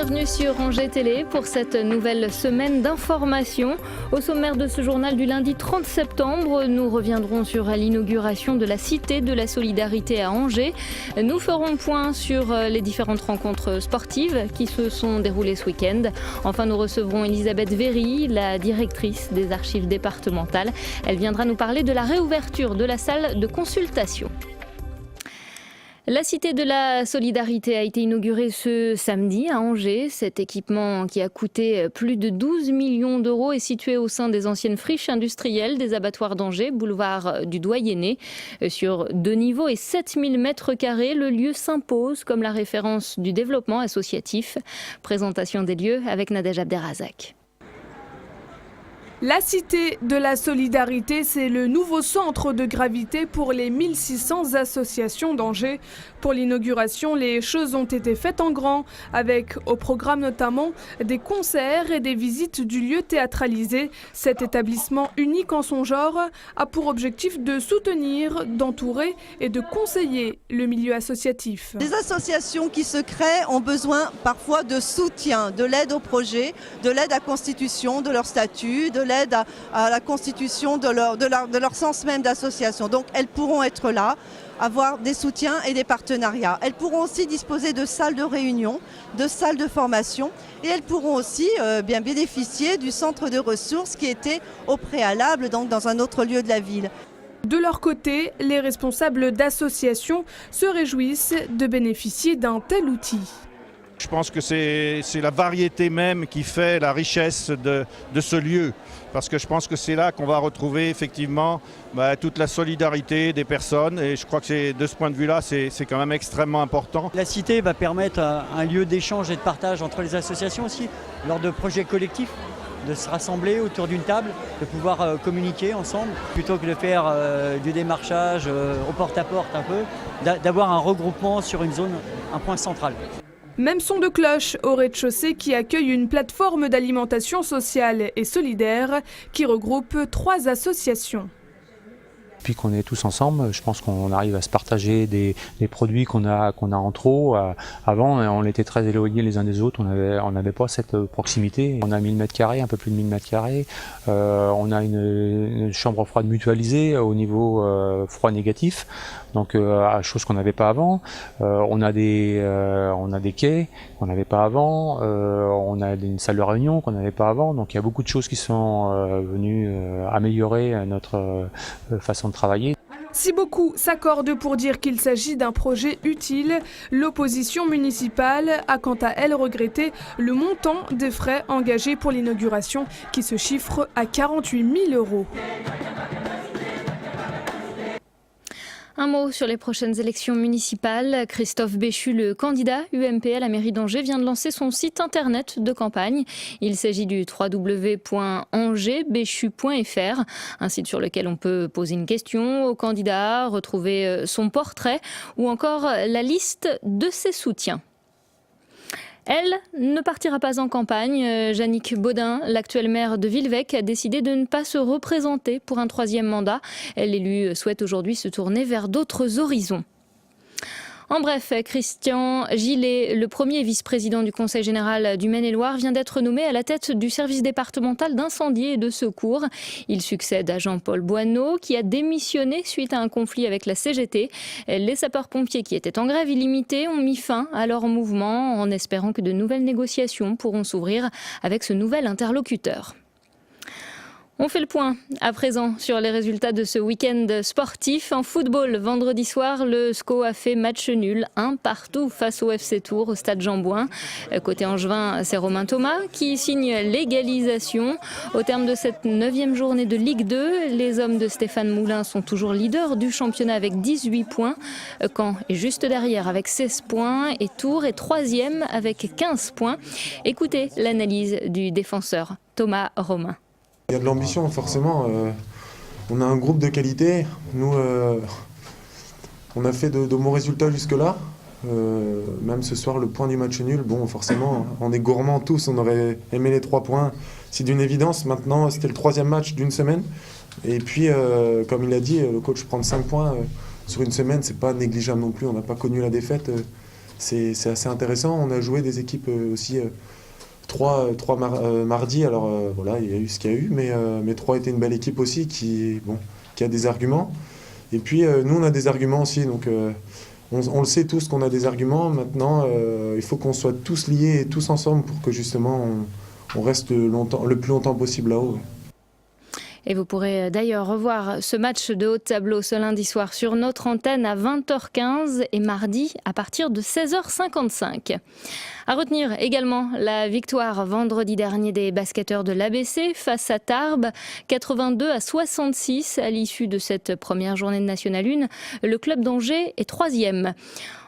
Bienvenue sur Angers Télé pour cette nouvelle semaine d'information. Au sommaire de ce journal du lundi 30 septembre, nous reviendrons sur l'inauguration de la Cité de la Solidarité à Angers. Nous ferons point sur les différentes rencontres sportives qui se sont déroulées ce week-end. Enfin, nous recevrons Elisabeth Véry, la directrice des archives départementales. Elle viendra nous parler de la réouverture de la salle de consultation. La Cité de la Solidarité a été inaugurée ce samedi à Angers. Cet équipement qui a coûté plus de 12 millions d'euros est situé au sein des anciennes friches industrielles des abattoirs d'Angers, boulevard du Doyenné. Sur 2 niveaux et 7000 mètres carrés, le lieu s'impose comme la référence du développement associatif. Présentation des lieux avec Nadège Abderrazak. La Cité de la Solidarité, c'est le nouveau centre de gravité pour les 1600 associations d'Angers. Pour l'inauguration, les choses ont été faites en grand, avec au programme notamment des concerts et des visites du lieu théâtralisé. Cet établissement unique en son genre a pour objectif de soutenir, d'entourer et de conseiller le milieu associatif. Les associations qui se créent ont besoin parfois de soutien, de l'aide au projet, de l'aide à la constitution de leur statut, de l'aide à la constitution de leur sens même d'association. Donc elles pourront être là, avoir des soutiens et des partenariats. Elles pourront aussi disposer de salles de réunion, de salles de formation et elles pourront aussi bien bénéficier du centre de ressources qui était au préalable donc dans un autre lieu de la ville. De leur côté, les responsables d'associations se réjouissent de bénéficier d'un tel outil. Je pense que c'est la variété même qui fait la richesse de ce lieu. Parce que je pense que c'est là qu'on va retrouver effectivement toute la solidarité des personnes. Et je crois que de ce point de vue-là, c'est quand même extrêmement important. La cité va permettre un lieu d'échange et de partage entre les associations aussi, lors de projets collectifs, de se rassembler autour d'une table, de pouvoir communiquer ensemble, plutôt que de faire du démarchage au porte-à-porte un peu, d'avoir un regroupement sur une zone, un point central. Même son de cloche au rez-de-chaussée qui accueille une plateforme d'alimentation sociale et solidaire qui regroupe 3 associations. Depuis qu'on est tous ensemble, je pense qu'on arrive à se partager des produits qu'on a en trop. Avant, on était très éloignés les uns des autres, on n'avait pas cette proximité. On a 1000 mètres carrés, un peu plus de 1000 mètres carrés. On a une chambre froide mutualisée au niveau froid négatif, donc chose qu'on n'avait pas avant. On a des quais qu'on n'avait pas avant. On a une salle de réunion qu'on n'avait pas avant. Donc il y a beaucoup de choses qui sont venues améliorer notre façon de travailler. Si beaucoup s'accordent pour dire qu'il s'agit d'un projet utile, l'opposition municipale a quant à elle regretté le montant des frais engagés pour l'inauguration qui se chiffre à 48 000 €. Un mot sur les prochaines élections municipales. Christophe Béchu, le candidat UMP à la mairie d'Angers, vient de lancer son site internet de campagne. Il s'agit du www.angersbechu.fr, un site sur lequel on peut poser une question au candidat, retrouver son portrait ou encore la liste de ses soutiens. Elle ne partira pas en campagne. Jannick Baudin, l'actuelle maire de Villevêque, a décidé de ne pas se représenter pour un 3e mandat. L'élu souhaite aujourd'hui se tourner vers d'autres horizons. En bref, Christian Gillet, le premier vice-président du Conseil général du Maine-et-Loire, vient d'être nommé à la tête du service départemental d'incendie et de secours. Il succède à Jean-Paul Boineau, qui a démissionné suite à un conflit avec la CGT. Les sapeurs-pompiers qui étaient en grève illimitée ont mis fin à leur mouvement en espérant que de nouvelles négociations pourront s'ouvrir avec ce nouvel interlocuteur. On fait le point à présent sur les résultats de ce week-end sportif. En football, vendredi soir, le SCO a fait match nul, 1 partout face au FC Tours au stade Jean-Bouin. Côté angevin, c'est Romain Thomas qui signe l'égalisation. Au terme de cette 9e journée de Ligue 2, les hommes de Stéphane Moulin sont toujours leaders du championnat avec 18 points. Caen est juste derrière avec 16 points et Tours est 3e avec 15 points. Écoutez l'analyse du défenseur Thomas Romain. Il y a de l'ambition, forcément. On a un groupe de qualité. Nous, on a fait de bons résultats jusque-là. Même ce soir, le point du match nul. Bon, forcément, on est gourmands tous. On aurait aimé les 3 points. C'est d'une évidence. Maintenant, c'était le 3e match d'une semaine. Et puis, comme il a dit, le coach prend 5 points sur une semaine. C'est pas négligeable non plus. On n'a pas connu la défaite. c'est assez intéressant. On a joué des équipes aussi, 3 mardi, alors voilà, il y a eu ce qu'il y a eu, mais 3 était une belle équipe aussi qui a des arguments. Et puis nous, on a des arguments aussi, donc on le sait tous qu'on a des arguments. Maintenant, il faut qu'on soit tous liés et tous ensemble pour que justement on reste le plus longtemps possible là-haut. Ouais. Et vous pourrez d'ailleurs revoir ce match de haut de tableau ce lundi soir sur notre antenne à 20h15 et mardi à partir de 16h55. À retenir également la victoire vendredi dernier des basketteurs de l'ABC face à Tarbes, 82-66 à l'issue de cette première journée de National 1. Le club d'Angers est 3e.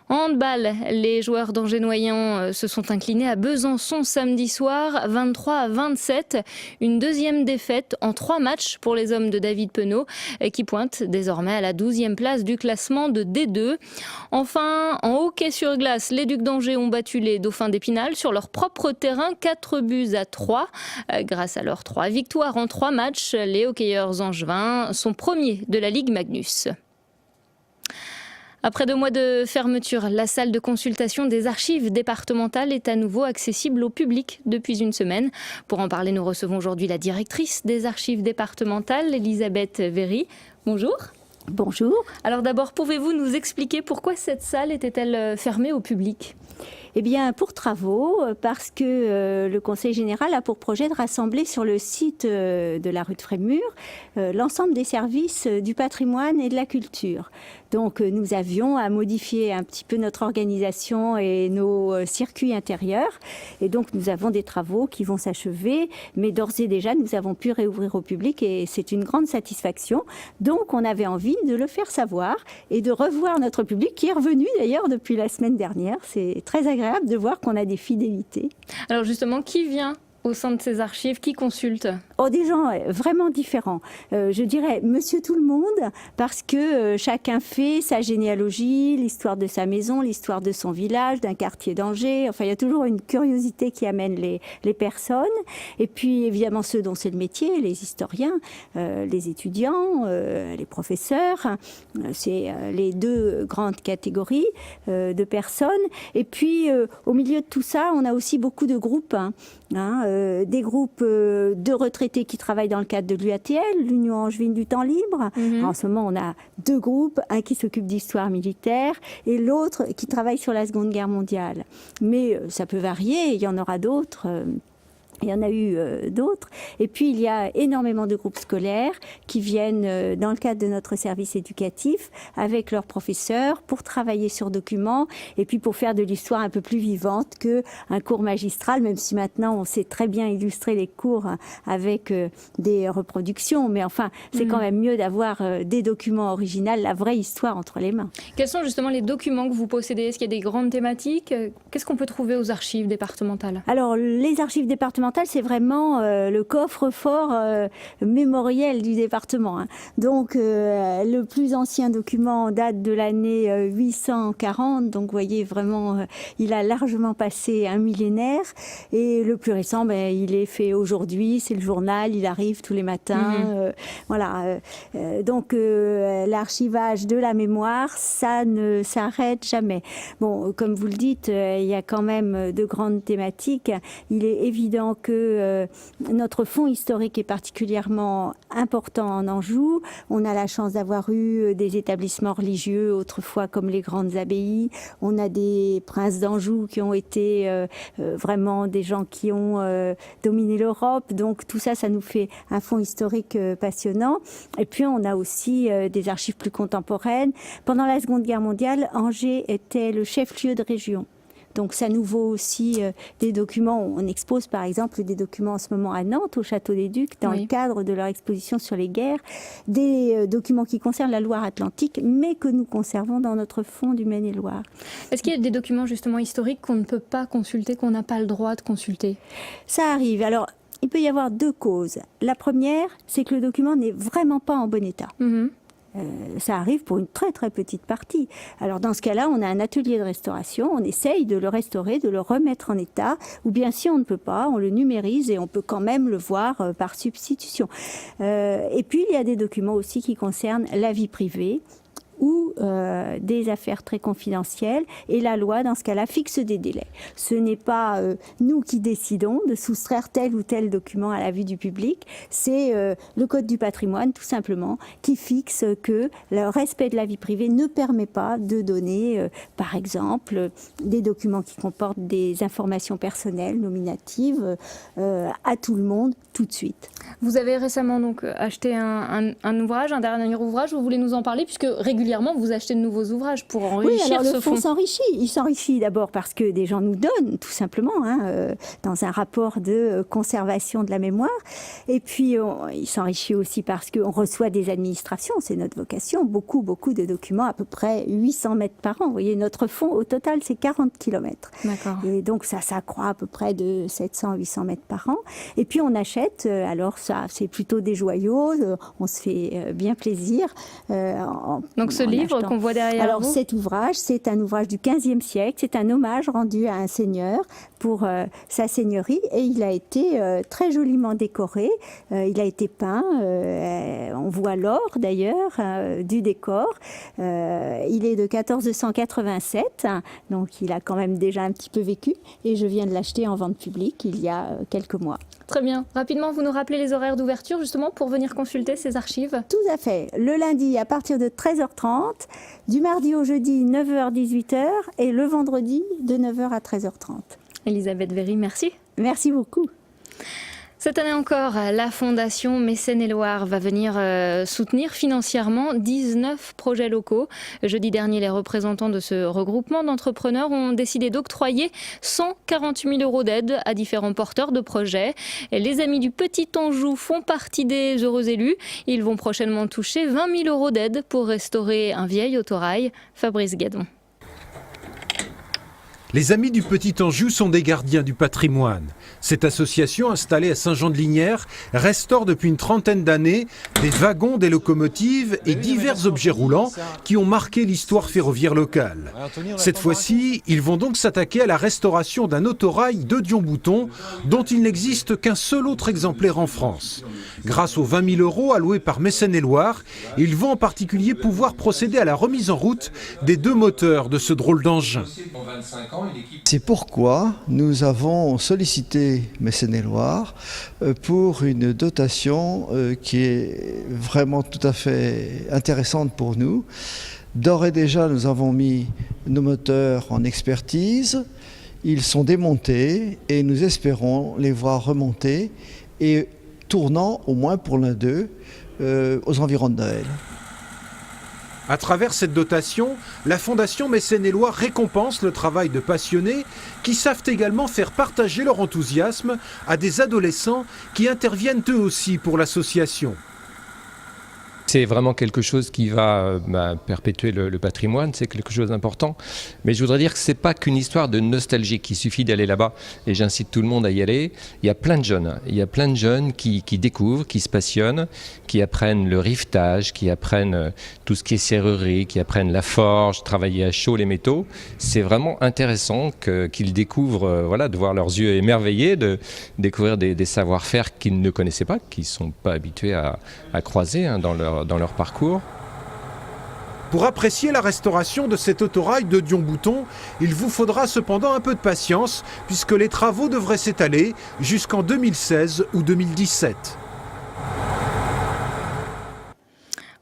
En handball, les joueurs d'Angers-Noyant se sont inclinés à Besançon samedi soir, 23-27. Une deuxième défaite en 3 matchs pour les hommes de David Penaud, qui pointent désormais à la 12e place du classement de D2. Enfin, en hockey sur glace, les Ducs d'Angers ont battu les Dauphins d'Épinal sur leur propre terrain, 4-3. Grâce à leurs 3 victoires en 3 matchs, les hockeyeurs angevins sont premiers de la Ligue Magnus. Après 2 mois de fermeture, la salle de consultation des archives départementales est à nouveau accessible au public depuis une semaine. Pour en parler, nous recevons aujourd'hui la directrice des archives départementales, Elisabeth Véry. Bonjour. Bonjour. Alors d'abord, pouvez-vous nous expliquer pourquoi cette salle était-elle fermée au public ? Eh bien, pour travaux, parce que le Conseil général a pour projet de rassembler sur le site de la rue de Frémur l'ensemble des services du patrimoine et de la culture. Donc, nous avions à modifier un petit peu notre organisation et nos circuits intérieurs. Et donc, nous avons des travaux qui vont s'achever. Mais d'ores et déjà, nous avons pu réouvrir au public et c'est une grande satisfaction. Donc, on avait envie de le faire savoir et de revoir notre public qui est revenu d'ailleurs depuis la semaine dernière. C'est très agréable de voir qu'on a des fidélités. Alors justement, qui vient au sein de ces archives, qui consulte ? Oh, des gens vraiment différents. Je dirais monsieur tout le monde, parce que chacun fait sa généalogie, l'histoire de sa maison, l'histoire de son village, d'un quartier d'Angers. Enfin, il y a toujours une curiosité qui amène les personnes. Et puis, évidemment, ceux dont c'est le métier, les historiens, les étudiants, les professeurs. C'est les 2 grandes catégories de personnes. Et puis, au milieu de tout ça, on a aussi beaucoup de groupes, des groupes de retraités qui travaillent dans le cadre de l'UATL, l'Union Angevine du Temps Libre. En ce moment, on a 2 groupes, un qui s'occupe d'histoire militaire et l'autre qui travaille sur la Seconde Guerre mondiale. Mais ça peut varier, il y en aura d'autres. Il y en a eu d'autres. Et puis, il y a énormément de groupes scolaires qui viennent dans le cadre de notre service éducatif avec leurs professeurs pour travailler sur documents et puis pour faire de l'histoire un peu plus vivante qu'un cours magistral, même si maintenant on sait très bien illustrer les cours avec des reproductions. Mais enfin, c'est quand même mieux d'avoir des documents originaux, la vraie histoire entre les mains. Quels sont justement les documents que vous possédez ? Est-ce qu'il y a des grandes thématiques ? Qu'est-ce qu'on peut trouver aux archives départementales ? Alors, les archives départementales, c'est vraiment le coffre-fort mémoriel du département. Donc, le plus ancien document date de l'année 840. Donc, vous voyez, vraiment, il a largement passé un millénaire. Et le plus récent, il est fait aujourd'hui. C'est le journal, il arrive tous les matins. Voilà. Donc, l'archivage de la mémoire, ça ne s'arrête jamais. Bon, comme vous le dites, il y a quand même de grandes thématiques. Il est évident que notre fonds historique est particulièrement important en Anjou. On a la chance d'avoir eu des établissements religieux autrefois comme les grandes abbayes. On a des princes d'Anjou qui ont été vraiment des gens qui ont dominé l'Europe. Donc tout ça, ça nous fait un fonds historique passionnant. Et puis on a aussi des archives plus contemporaines. Pendant la Seconde Guerre mondiale, Angers était le chef-lieu de région. Donc ça nous vaut aussi des documents. On expose par exemple des documents en ce moment à Nantes, au Château des Ducs, dans le cadre de leur exposition sur les guerres. Des documents qui concernent la Loire-Atlantique, mais que nous conservons dans notre fonds du Maine-et-Loire. Est-ce qu'il y a des documents justement historiques qu'on ne peut pas consulter, qu'on n'a pas le droit de consulter ? Ça arrive. Alors, il peut y avoir 2 causes. La première, c'est que le document n'est vraiment pas en bon état. Ça arrive pour une très très petite partie. Alors dans ce cas-là, on a un atelier de restauration, on essaye de le restaurer, de le remettre en état, ou bien si on ne peut pas, on le numérise et on peut quand même le voir par substitution. Et puis il y a des documents aussi qui concernent la vie privée, ou des affaires très confidentielles. Et la loi, dans ce cas-là, fixe des délais. Ce n'est pas nous qui décidons de soustraire tel ou tel document à la vue du public. C'est le Code du patrimoine, tout simplement, qui fixe que le respect de la vie privée ne permet pas de donner, par exemple, des documents qui comportent des informations personnelles, nominatives, à tout le monde, tout de suite. Vous avez récemment donc acheté un ouvrage, un dernier ouvrage. Vous voulez nous en parler, puisque régulièrement vous achetez de nouveaux ouvrages pour enrichir oui, alors ce le fonds s'enrichit. Il s'enrichit d'abord parce que des gens nous donnent, tout simplement, dans un rapport de conservation de la mémoire. Et puis il s'enrichit aussi parce qu'on reçoit des administrations, c'est notre vocation, beaucoup de documents, à peu près 800 mètres par an. Vous voyez, notre fonds au total c'est 40 km. D'accord. Et donc ça s'accroît à peu près de 700-800 mètres par an. Et puis on achète, alors ça c'est plutôt des joyaux, on se fait bien plaisir. Donc ce livre qu'on voit derrière alors, vous. Cet ouvrage, c'est un ouvrage du XVe siècle, c'est un hommage rendu à un seigneur pour sa seigneurie, et il a été très joliment décoré, il a été peint, on voit l'or d'ailleurs du décor, il est de 1487, donc il a quand même déjà un petit peu vécu, et je viens de l'acheter en vente publique il y a quelques mois. Très bien. Rapidement, vous nous rappelez les horaires d'ouverture justement pour venir consulter ces archives? Tout à fait. Le lundi à partir de 13h30, du mardi au jeudi 9h-18h et le vendredi de 9h à 13h30. Elisabeth Véry, merci. Merci beaucoup. Cette année encore, la Fondation Mécène-et-Loire va venir soutenir financièrement 19 projets locaux. Jeudi dernier, les représentants de ce regroupement d'entrepreneurs ont décidé d'octroyer 148 000 € d'aide à différents porteurs de projets. Et les Amis du Petit Anjou font partie des heureux élus. Ils vont prochainement toucher 20 000 € d'aide pour restaurer un vieil autorail. Fabrice Gadon. Les Amis du Petit Anjou sont des gardiens du patrimoine. Cette association, installée à Saint-Jean-de-Lignières, restaure depuis une trentaine d'années des wagons, des locomotives et divers objets roulants qui ont marqué l'histoire ferroviaire locale. Cette fois-ci, ils vont donc s'attaquer à la restauration d'un autorail de Dion-Bouton dont il n'existe qu'un seul autre exemplaire en France. Grâce aux 20 000 € alloués par Mécène-et-Loire, ils vont en particulier pouvoir procéder à la remise en route des deux moteurs de ce drôle d'engin. C'est pourquoi nous avons sollicité Mécène-et-Loire pour une dotation qui est vraiment tout à fait intéressante pour nous. D'ores et déjà, nous avons mis nos moteurs en expertise. Ils sont démontés et nous espérons les voir remonter et tournant au moins pour l'un d'eux aux environs de Noël. À travers cette dotation, la Fondation Mécène-et-Loire récompense le travail de passionnés qui savent également faire partager leur enthousiasme à des adolescents qui interviennent eux aussi pour l'association. C'est vraiment quelque chose qui va perpétuer le patrimoine, c'est quelque chose d'important. Mais je voudrais dire que ce n'est pas qu'une histoire de nostalgie, qu'il suffit d'aller là-bas, et j'incite tout le monde à y aller. Il y a plein de jeunes, qui découvrent, qui se passionnent, qui apprennent le rivetage, qui apprennent tout ce qui est serrurerie, qui apprennent la forge, travailler à chaud les métaux. C'est vraiment intéressant qu'ils découvrent, de voir leurs yeux émerveillés, de découvrir des savoir-faire qu'ils ne connaissaient pas, qu'ils ne sont pas habitués à croiser dans leur parcours. Pour apprécier la restauration de cet autorail de Dion-Bouton, il vous faudra cependant un peu de patience puisque les travaux devraient s'étaler jusqu'en 2016 ou 2017.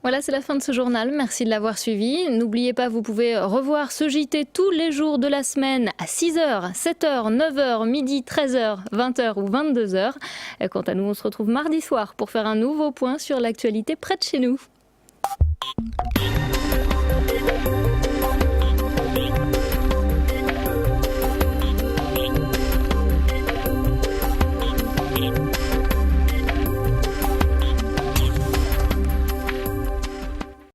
Voilà, c'est la fin de ce journal. Merci de l'avoir suivi. N'oubliez pas, vous pouvez revoir ce JT tous les jours de la semaine à 6h, 7h, 9h, midi, 13h, 20h ou 22h. Quant à nous, on se retrouve mardi soir pour faire un nouveau point sur l'actualité près de chez nous.